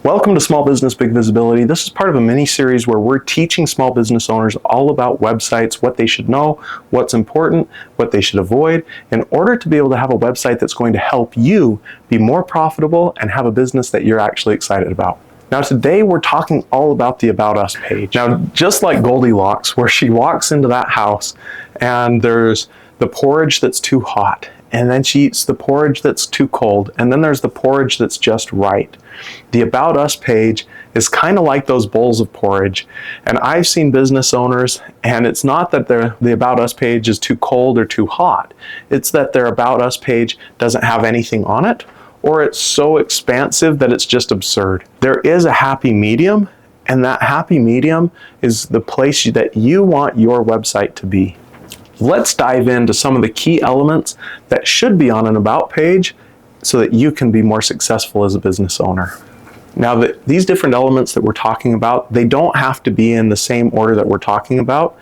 Welcome to Small Business Big Visibility. This is part of a mini-series where we're teaching small business owners all about websites, what they should know, what's important, what they should avoid, in order to be able to have a website that's going to help you be more profitable and have a business that you're actually excited about. Now today we're talking all about the About Us page. Now just like Goldilocks, where she walks into that house and there's the porridge that's too hot, and then she eats the porridge that's too cold, and then there's the porridge that's just right. The About Us page is kind of like those bowls of porridge. And I've seen business owners, and it's not that the About Us page is too cold or too hot. It's that their About Us page doesn't have anything on it, or it's so expansive that it's just absurd. There is a happy medium, and that happy medium is the place that you want your website to be. Let's dive into some of the key elements that should be on an About page so that you can be more successful as a business owner. Now, these different elements that we're talking about, they don't have to be in the same order that we're talking about,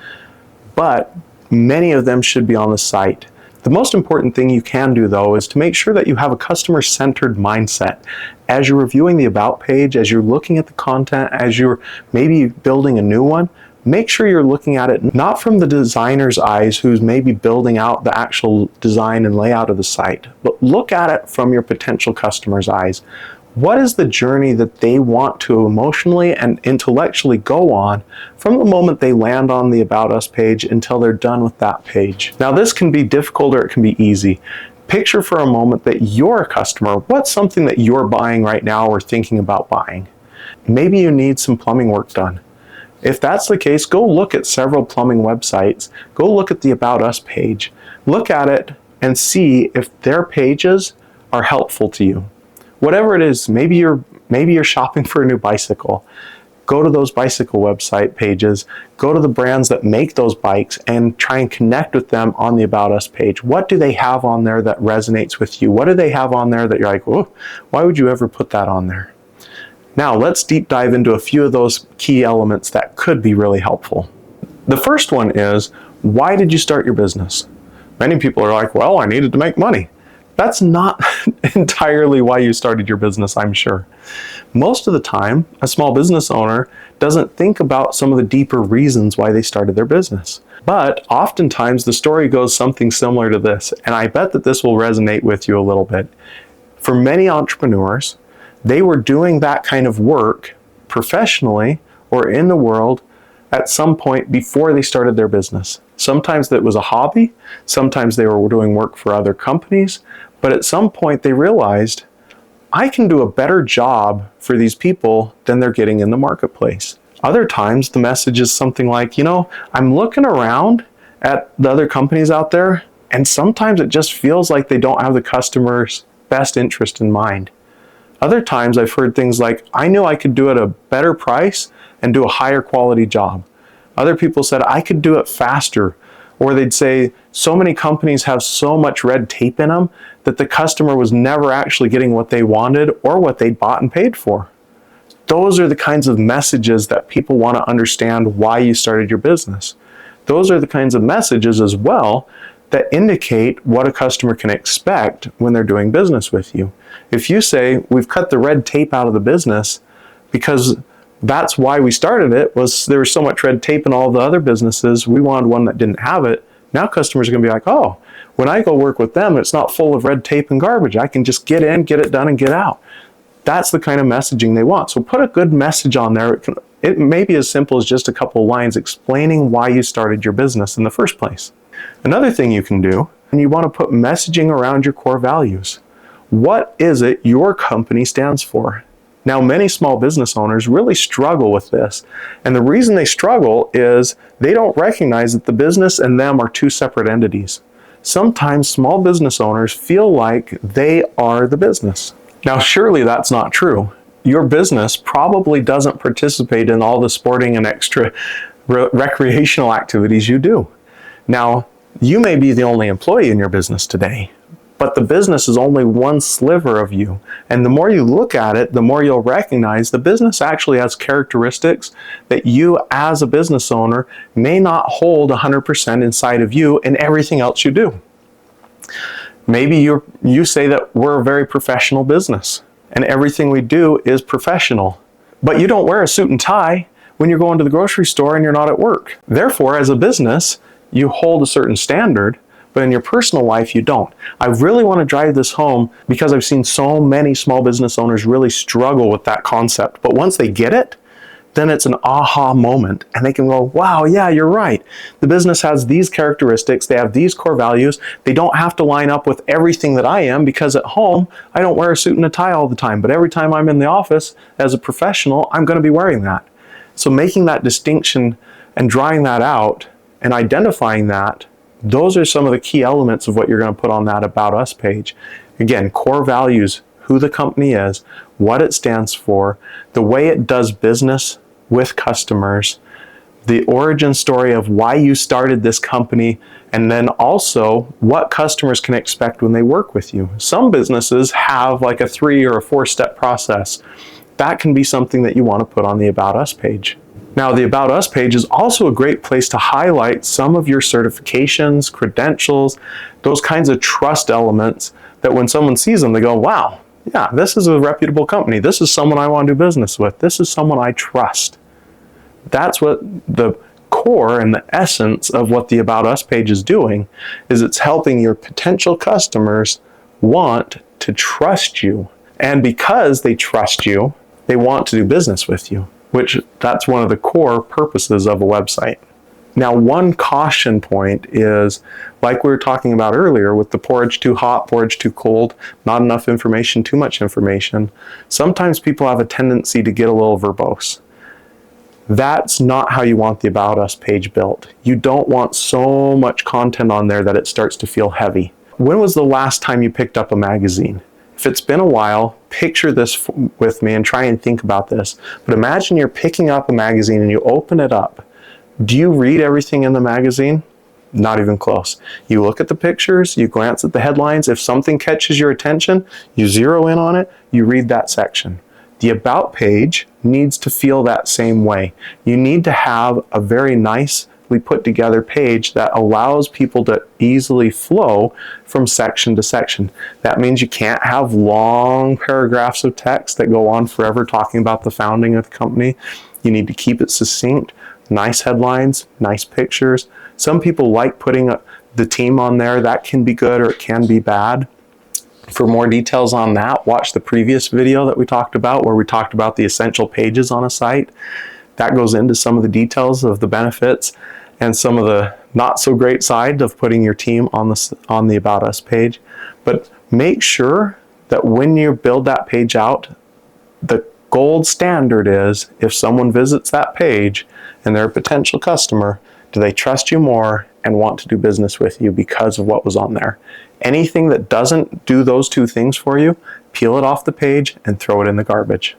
but many of them should be on the site. The most important thing you can do, though, is to make sure that you have a customer-centered mindset. As you're reviewing the About page, as you're looking at the content, as you're maybe building a new one, make sure you're looking at it not from the designer's eyes who's maybe building out the actual design and layout of the site, but look at it from your potential customer's eyes. What is the journey that they want to emotionally and intellectually go on from the moment they land on the About Us page until they're done with that page? Now this can be difficult or it can be easy. Picture for a moment that you're a customer. What's something that you're buying right now or thinking about buying? Maybe you need some plumbing work done. If that's the case, go look at several plumbing websites. Go look at the About Us page. Look at it and see if their pages are helpful to you. Whatever it is, maybe you're shopping for a new bicycle. Go to those bicycle website pages. Go to the brands that make those bikes and try and connect with them on the About Us page. What do they have on there that resonates with you? What do they have on there that you're like, oh, why would you ever put that on there? Now let's deep dive into a few of those key elements that could be really helpful. The first one is, why did you start your business? Many people are like, well, I needed to make money. That's not entirely why you started your business, I'm sure. Most of the time, a small business owner doesn't think about some of the deeper reasons why they started their business. But oftentimes the story goes something similar to this, and I bet that this will resonate with you a little bit. For many entrepreneurs, they were doing that kind of work professionally or in the world at some point before they started their business. Sometimes that was a hobby, sometimes they were doing work for other companies, but at some point they realized, I can do a better job for these people than they're getting in the marketplace. Other times the message is something like, I'm looking around at the other companies out there, and sometimes it just feels like they don't have the customer's best interest in mind. Other times I've heard things like, I knew I could do it at a better price and do a higher quality job. Other people said I could do it faster. Or they'd say, so many companies have so much red tape in them that the customer was never actually getting what they wanted or what they bought and paid for. Those are the kinds of messages that people want to understand why you started your business. Those are the kinds of messages as well that indicate what a customer can expect when they're doing business with you. If you say, we've cut the red tape out of the business because that's why we started it, was there was so much red tape in all the other businesses, we wanted one that didn't have it. Now customers are going to be like, oh, when I go work with them, it's not full of red tape and garbage. I can just get in, get it done, and get out. That's the kind of messaging they want. So put a good message on there. It may be as simple as just a couple of lines explaining why you started your business in the first place. Another thing you can do, and you want to put messaging around your core values. What is it your company stands for? Now, many small business owners really struggle with this. And the reason they struggle is they don't recognize that the business and them are two separate entities. Sometimes small business owners feel like they are the business. Now, surely that's not true. Your business probably doesn't participate in all the sporting and extra recreational activities you do. Now, you may be the only employee in your business today, but the business is only one sliver of you. And the more you look at it, the more you'll recognize the business actually has characteristics that you as a business owner may not hold 100% inside of you in everything else you do. Maybe you say that we're a very professional business. and everything we do is professional. But you don't wear a suit and tie when you're going to the grocery store and you're not at work. Therefore, as a business, you hold a certain standard, but in your personal life, you don't. I really want to drive this home because I've seen so many small business owners really struggle with that concept. But once they get it, then it's an aha moment and they can go, wow, yeah, you're right. The business has these characteristics. They have these core values. They don't have to line up with everything that I am, because at home, I don't wear a suit and a tie all the time. But every time I'm in the office as a professional, I'm going to be wearing that. So making that distinction and drawing that out and identifying that, those are some of the key elements of what you're going to put on that About Us page. Again, core values, who the company is, what it stands for, the way it does business with customers, the origin story of why you started this company, and then also what customers can expect when they work with you. Some businesses have like a 3 or a 4-step process. That can be something that you want to put on the About Us page. Now, the About Us page is also a great place to highlight some of your certifications, credentials, those kinds of trust elements that when someone sees them, they go, wow, yeah, this is a reputable company. This is someone I want to do business with. This is someone I trust. That's what the core and the essence of what the About Us page is doing, is it's helping your potential customers want to trust you. And because they trust you, they want to do business with you, which that's one of the core purposes of a website. Now, one caution point is, like we were talking about earlier with the porridge too hot, porridge too cold, not enough information, too much information. Sometimes people have a tendency to get a little verbose. That's not how you want the About Us page built. You don't want so much content on there that it starts to feel heavy. When was the last time you picked up a magazine? If it's been a while, picture this with me and try and think about this. But imagine you're picking up a magazine and you open it up. Do you read everything in the magazine? Not even close. You look at the pictures, you glance at the headlines. If something catches your attention, you zero in on it, you read that section. The About page needs to feel that same way. You need to have a very nicely put together page that allows people to easily flow from section to section. That means you can't have long paragraphs of text that go on forever talking about the founding of the company. You need to keep it succinct. Nice headlines, nice pictures. Some people like putting the team on there. That can be good or it can be bad. For more details on that, watch the previous video that we talked about, where we talked about the essential pages on a site. That goes into some of the details of the benefits and some of the not so great side of putting your team on the About Us page. But make sure that when you build that page out, the gold standard is, if someone visits that page and they're a potential customer, do they trust you more and want to do business with you because of what was on there? Anything that doesn't do those two things for you, peel it off the page and throw it in the garbage.